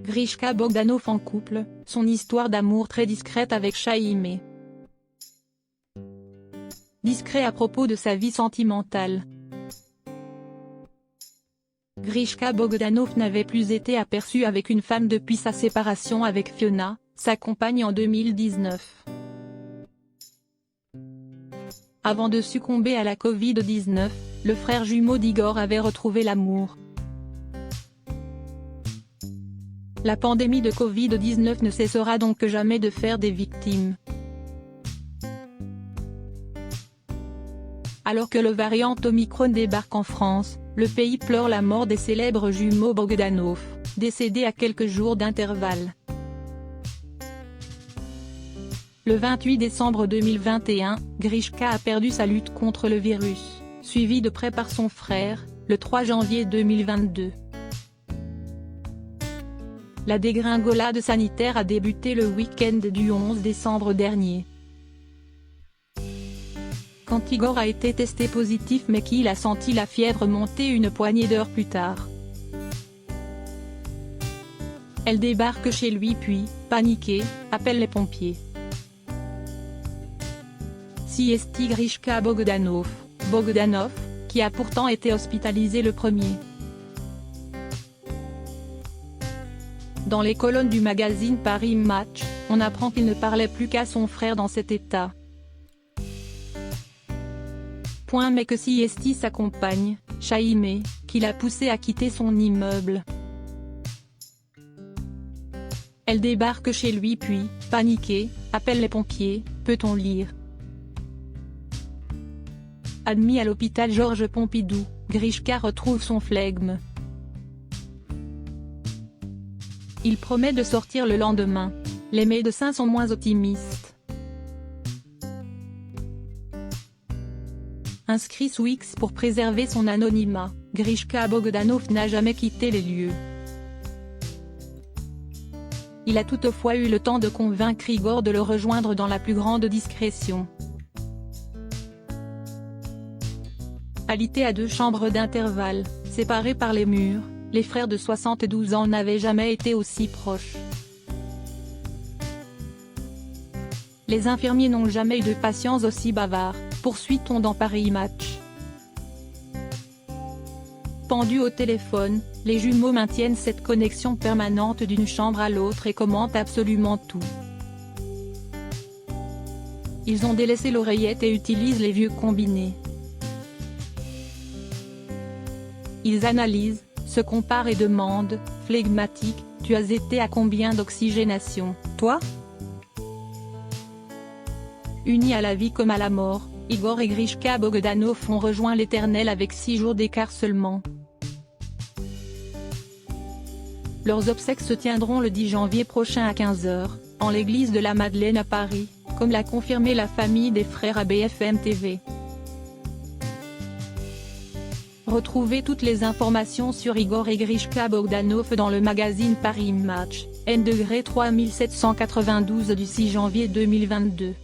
Grishka Bogdanov en couple, son histoire d'amour très discrète avec Chaimé. Discret à propos de sa vie sentimentale. Grishka Bogdanov n'avait plus été aperçu avec une femme depuis sa séparation avec Fiona, sa compagne en 2019. Avant de succomber à la Covid-19, le frère jumeau d'Igor avait retrouvé l'amour. La pandémie de Covid-19 ne cessera donc jamais de faire des victimes. Alors que le variant Omicron débarque en France, le pays pleure la mort des célèbres jumeaux Bogdanov, décédés à quelques jours d'intervalle. Le 28 décembre 2021, Grishka a perdu sa lutte contre le virus, suivi de près par son frère, le 3 janvier 2022. La dégringolade sanitaire a débuté le week-end du 11 décembre dernier. Quand Igor a été testé positif mais qu'il a senti la fièvre monter une poignée d'heures plus tard. Elle débarque chez lui puis, paniquée, appelle les pompiers. Siesti Grishka Bogdanov, qui a pourtant été hospitalisé le premier. Dans les colonnes du magazine Paris Match, on apprend qu'il ne parlait plus qu'à son frère dans cet état. Mais que Siesti sa compagne, Chaimé, qui l'a poussé à quitter son immeuble. Elle débarque chez lui puis, paniquée, appelle les pompiers, peut-on lire. Admis à l'hôpital Georges Pompidou, Grishka retrouve son flegme. Il promet de sortir le lendemain. Les médecins sont moins optimistes. Inscrit sous X pour préserver son anonymat, Grishka Bogdanov n'a jamais quitté les lieux. Il a toutefois eu le temps de convaincre Igor de le rejoindre dans la plus grande discrétion. Alités à 2 chambres d'intervalle, séparés par les murs, les frères de 72 ans n'avaient jamais été aussi proches. Les infirmiers n'ont jamais eu de patients aussi bavards, poursuit-on dans Paris Match. Pendus au téléphone, les jumeaux maintiennent cette connexion permanente d'une chambre à l'autre et commentent absolument tout. Ils ont délaissé l'oreillette et utilisent les vieux combinés. Ils analysent, se comparent et demandent, flegmatique, tu as été à combien d'oxygénation, toi ? Unis à la vie comme à la mort, Igor et Grishka Bogdanov ont rejoint l'éternel avec 6 jours d'écart seulement. Leurs obsèques se tiendront le 10 janvier prochain à 15 h, en l'église de la Madeleine à Paris, comme l'a confirmé la famille des frères à BFM TV. Retrouvez toutes les informations sur Igor et Grishka Bogdanov dans le magazine Paris Match, N-3792 du 6 janvier 2022.